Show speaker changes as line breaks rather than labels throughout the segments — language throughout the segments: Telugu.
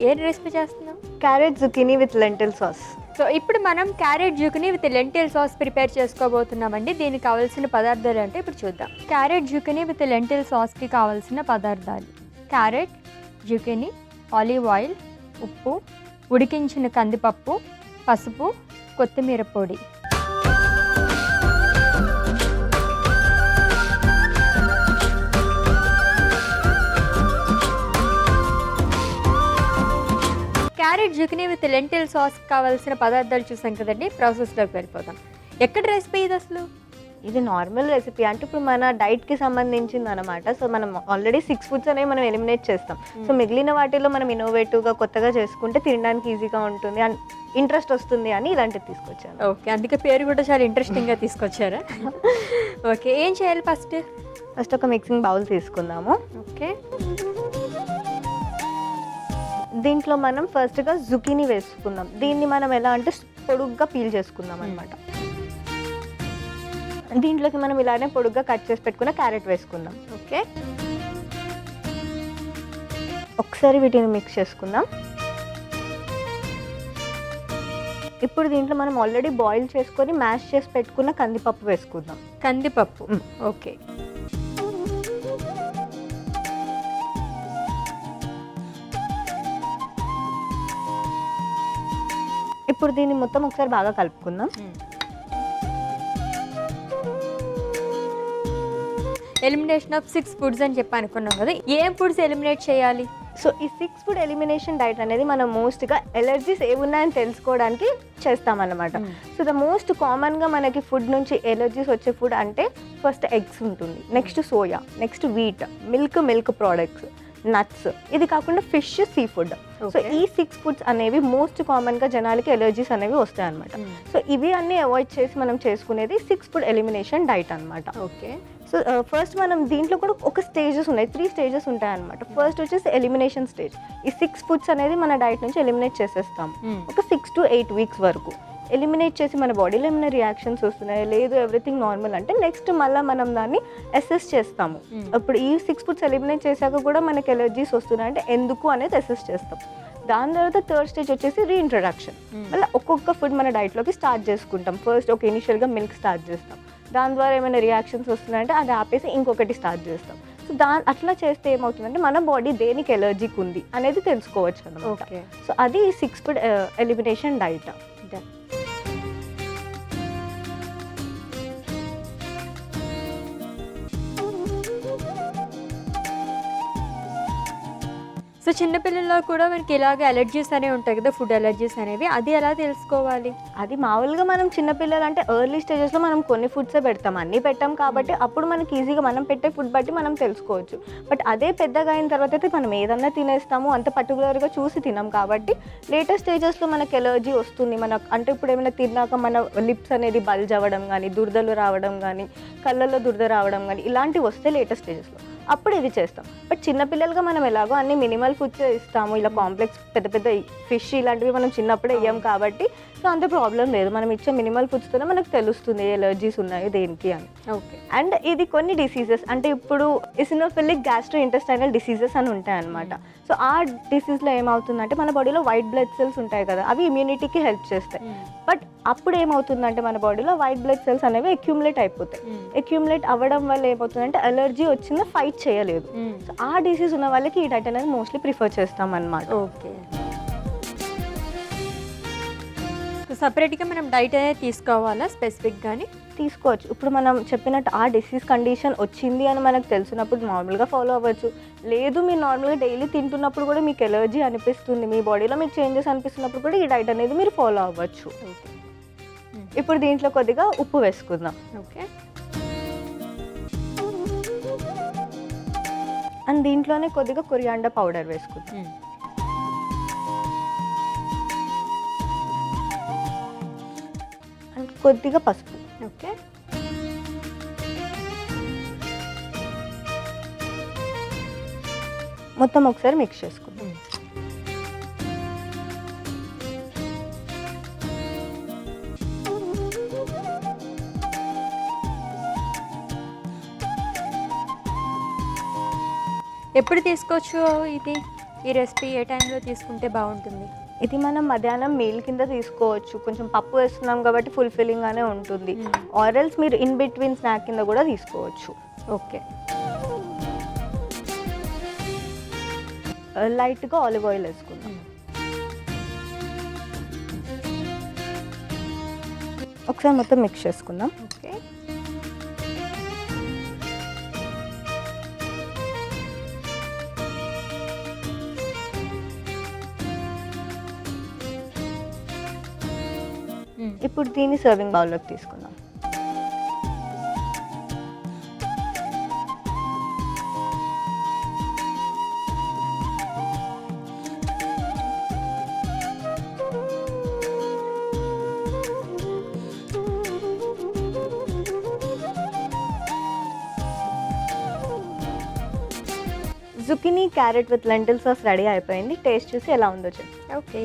ఏం రెసిపీ చేస్తున్నాం?
Carrot zucchini with lentil sauce.
So ఇప్పుడు మనం carrot zucchini with lentil sauce prepare చేసుకోబోతున్నామండి. దీనికి కావాల్సిన పదార్థాలు అంటే ఇప్పుడు చూద్దాం. క్యారెట్ జుకీనీ విత్ లెంటిల్ సాస్కి కావాల్సిన పదార్థాలు: క్యారెట్, జుకీనీ, ఆలివ్ ఆయిల్, ఉప్పు, ఉడికించిన కందిపప్పు, పసుపు, కొత్తిమీర పొడి. Carrot zucchini with lentil sauce కావాల్సిన పదార్థాలు చూసాం కదండి. ప్రాసెస్లోకి వెళ్ళిపోతాం. ఎక్కడ రెసిపీ ఇది అసలు?
ఇది నార్మల్ రెసిపీ, అంటే ఇప్పుడు మన డైట్కి సంబంధించింది అనమాట. సో మనం ఆల్రెడీ 6 ఫుడ్స్ అనేవి మనం ఎలిమినేట్ చేస్తాం. సో మిగిలిన వాటిలో మనం ఇన్నోవేటివ్గా కొత్తగా చేసుకుంటే తినడానికి ఈజీగా ఉంటుంది అండ్ ఇంట్రెస్ట్ వస్తుంది అని ఇలాంటివి తీసుకొచ్చాను.
ఓకే, అందుకే పేరు కూడా చాలా ఇంట్రెస్టింగ్గా తీసుకొచ్చారా? ఓకే, ఏం చేయాలి? ఫస్ట్
ఒక మిక్సింగ్ బౌల్ తీసుకుందాము.
ఓకే,
దీంట్లో మనం ఫస్ట్గా జుకీనీ వేసుకుందాం. దీన్ని మనం ఎలా అంటే పొడుగ్గా పీల్ చేసుకుందాం అనమాట. దీంట్లోకి మనం ఇలానే పొడుగ్గా కట్ చేసి పెట్టుకున్న క్యారెట్ వేసుకుందాం.
ఓకే,
ఒకసారి వీటిని మిక్స్ చేసుకుందాం. ఇప్పుడు దీంట్లో మనం ఆల్రెడీ బాయిల్ చేసుకొని మ్యాష్ చేసి పెట్టుకున్న కందిపప్పు వేసుకుందాం.
కందిపప్పు. ఓకే,
ఇప్పుడు దీన్ని మొత్తం ఒకసారి బాగా కలుపుకుందాం.
ఎలిమినేషన్ ఆఫ్ 6 ఫుడ్స్ అని చెప్పి అనుకున్నాం కదా, ఏం ఫుడ్స్ ఎలిమినేట్ చేయాలి?
సో ఈ 6 ఫుడ్ ఎలిమినేషన్ డైట్ అనేది మనం మోస్ట్గా ఎలర్జీస్ ఏమున్నాయని తెలుసుకోవడానికి చేస్తామన్నమాట. సో ద మోస్ట్ కామన్గా మనకి ఫుడ్ నుంచి ఎలర్జీస్ వచ్చే ఫుడ్ అంటే ఫస్ట్ ఎగ్స్ ఉంటుంది, next soya, next wheat, milk products, nuts, ఇది కాకుండా ఫిష్, సీ ఫుడ్. సో ఈ 6 ఫుడ్స్ అనేవి మోస్ట్ కామన్గా జనాలకి ఎలర్జీస్ అనేవి వస్తాయి అనమాట. సో ఇవి అన్నీ అవాయిడ్ చేసి మనం చేసుకునేది 6 ఫుడ్ ఎలిమినేషన్ డైట్ అనమాట.
ఓకే,
సో ఫస్ట్ మనం దీంట్లో కూడా ఒక స్టేజెస్ ఉన్నాయి, 3 స్టేజెస్ ఉంటాయి అనమాట. ఫస్ట్ వచ్చేసి ఎలిమినేషన్ స్టేజ్. ఈ 6 ఫుడ్స్ అనేది మన డైట్ నుంచి ఎలిమినేట్ చేసేస్తాం ఒక 6 to 8 వీక్స్ వరకు. ఎలిమినేట్ చేసి మన బాడీలో ఏమైనా రియాక్షన్స్ వస్తున్నాయి, లేదు ఎవ్రీథింగ్ నార్మల్ అంటే నెక్స్ట్ మళ్ళీ మనం దాన్ని అసెస్ చేస్తాము. ఇప్పుడు ఈ 6 ఫుడ్స్ ఎలిమినేట్ చేశాక కూడా మనకి ఎలర్జీస్ వస్తున్నాయి అంటే ఎందుకు అనేది అసెస్ చేస్తాం. దాని తర్వాత థర్డ్ స్టేజ్ వచ్చేసి రీఇంట్రడక్షన్. మళ్ళీ ఒక్కొక్క ఫుడ్ మన డైట్లోకి స్టార్ట్ చేసుకుంటాం. ఫస్ట్ ఒక ఇనిషియల్గా మిల్క్ స్టార్ట్ చేస్తాం, దాని ద్వారా ఏమైనా రియాక్షన్స్ వస్తున్నాయంటే అది ఆపేసి ఇంకొకటి స్టార్ట్ చేస్తాం. సో అట్లా చేస్తే ఏమవుతుందంటే మన బాడీ దేనికి ఎలర్జీకి ఉంది అనేది తెలుసుకోవచ్చు అన్నమాట. సో అది 6 ఫుడ్ ఎలిమినేషన్ డైట్.
సో చిన్నపిల్లల్లో కూడా మనకి ఇలాగ ఎలర్జీస్ అనేవి ఉంటాయి కదా, ఫుడ్ ఎలర్జీస్ అనేవి, అది ఎలా తెలుసుకోవాలి?
అది మామూలుగా మనం చిన్నపిల్లలు అంటే ఎర్లీ స్టేజెస్లో మనం కొన్ని ఫుడ్సే పెడతాం, అన్నీ పెట్టాం కాబట్టి అప్పుడు మనకి ఈజీగా మనం పెట్టే ఫుడ్ బట్టి మనం తెలుసుకోవచ్చు. బట్ అదే పెద్దగా అయిన తర్వాత అయితే మనం ఏదన్నా తినేస్తాము, అంత పర్టికులర్గా చూసి తినాం కాబట్టి లేటెస్ట్ స్టేజెస్లో మనకి ఎలర్జీ వస్తుంది. మనకు అంటే ఇప్పుడు ఏమైనా తిన్నాక మన లిప్స్ అనేది బల్జ్ అవ్వడం కానీ, దురదలు రావడం కానీ, కళ్ళల్లో దురద రావడం కానీ ఇలాంటివి వస్తే లేటెస్ట్ స్టేజెస్లో అప్పుడు ఇది చేస్తాం. బట్ చిన్నపిల్లలుగా మనం ఎలాగో అన్ని మినిమల్ ఫుడ్స్ ఇస్తాము, ఇలా కాంప్లెక్స్ పెద్ద పెద్ద ఫిష్ ఇలాంటివి మనం చిన్నప్పుడే ఇయ్యాం కాబట్టి సో అంత ప్రాబ్లం లేదు. మనం ఇచ్చే మినిమల్ ఫుడ్స్తోనే మనకు తెలుస్తుంది ఎలర్జీస్ ఉన్నాయి దేనికి అని.
ఓకే,
అండ్ ఇది కొన్ని డిసీజెస్ అంటే ఇప్పుడు ఇసినోఫిలిక్ గ్యాస్ట్రో ఇంటెస్టైనల్ డిసీజెస్ అని ఉంటాయి అనమాట. సో ఆ డిసీజ్లో ఏమవుతుందంటే మన బాడీలో వైట్ బ్లడ్ సెల్స్ ఉంటాయి కదా, అవి ఇమ్యూనిటీకి హెల్ప్ చేస్తాయి. బట్ అప్పుడు ఏమవుతుందంటే మన బాడీలో వైట్ బ్లడ్ సెల్స్ అనేవి అక్యూములేట్ అయిపోతాయి. అక్యూములేట్ అవ్వడం వల్ల ఏమవుతుందంటే ఎలర్జీ వచ్చిందా ఫైట్ చేయలేదు. సో ఆ డిసీజ్ ఉన్న వాళ్ళకి ఈ డైట్ అనేది మోస్ట్లీ ప్రిఫర్ చేస్తాం అన్నమాట.
ఓకే, సో సపరేట్గా మనం డైట్ అనేది తీసుకోవాలా? స్పెసిఫిక్గానే
తీసుకోవచ్చు. ఇప్పుడు మనం చెప్పినట్టు ఆ డిసీజ్ కండిషన్ వచ్చింది అని మనకు తెలిసినప్పుడు నార్మల్గా ఫాలో అవ్వచ్చు. లేదు మీరు నార్మల్గా డైలీ తింటున్నప్పుడు కూడా మీకు ఎలర్జీ అనిపిస్తుంది, మీ బాడీలో మీకు చేంజెస్ అనిపిస్తున్నప్పుడు కూడా ఈ డైట్ అనేది మీరు ఫాలో అవ్వచ్చు. ఇప్పుడు దీంట్లో కొద్దిగా ఉప్పు వేసుకుందాం.
ఓకే,
అండ్ దీంట్లోనే కొద్దిగా కొరియాండర్ పౌడర్ వేసుకుందాం. అండ్ కొద్దిగా పసుపు.
ఓకే,
మొత్తం ఒకసారి మిక్స్ చేసుకుందాం.
ఎప్పుడు తీసుకోవచ్చు ఇది? ఈ రెసిపీ ఏ టైంలో తీసుకుంటే బాగుంటుంది?
ఇది మనం మధ్యాహ్నం మీల్ కింద తీసుకోవచ్చు. కొంచెం పప్పు వేస్తున్నాం కాబట్టి ఫుల్ఫిల్లింగ్గానే ఉంటుంది. ఆరల్స్ మీరు ఇన్ బిట్వీన్ స్నాక్ కింద కూడా తీసుకోవచ్చు.
ఓకే.
లైట్గా ఆలివ్ ఆయిల్ వేసుకుందాం. ఒకసారి మొత్తం మిక్స్ చేసుకుందాం.
ఓకే.
ఇప్పుడు దీన్ని సర్వింగ్ బౌల్లోకి తీసుకుందాం. Zucchini carrot with lentil sauce ready అయిపోయింది. టేస్ట్ చూసి ఎలా ఉందో చెప్పు.
Okay.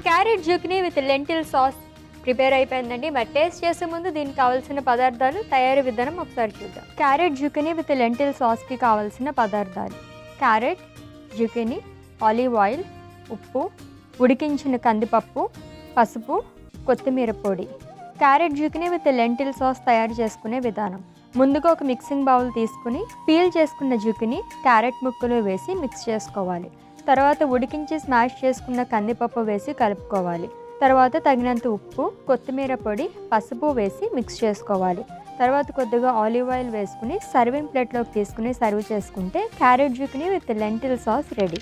Carrot zucchini with lentil sauce prepare అయిపోయిందండి. మరి టేస్ట్ చేసే ముందు దీనికి కావాల్సిన పదార్థాలు, తయారీ విధానం ఒకసారి చూద్దాం. క్యారెట్ జుకినీ విత్ లెంటిల్ సాస్కి కావాల్సిన పదార్థాలు: క్యారెట్, జుకినీ, ఆలివ్ ఆయిల్, ఉప్పు, ఉడికించిన కందిపప్పు, పసుపు, కొత్తిమీర పొడి. Carrot zucchini with lentil sauce తయారు చేసుకునే విధానం: ముందుగా ఒక మిక్సింగ్ బౌల్ తీసుకుని పీల్ చేసుకున్న జుకినీ క్యారెట్ ముక్కలు వేసి మిక్స్ చేసుకోవాలి. తర్వాత ఉడికించి స్మాష్ చేసుకున్న కందిపప్పు వేసి కలుపుకోవాలి. తర్వాత తగినంత ఉప్పు, కొత్తిమీర పొడి, పసుపు వేసి మిక్స్ చేసుకోవాలి. తర్వాత కొద్దిగా ఆలివ్ ఆయిల్ వేసుకుని సర్వింగ్ ప్లేట్లోకి తీసుకుని సర్వ్ చేసుకుంటే carrot zucchini with lentil sauce ready.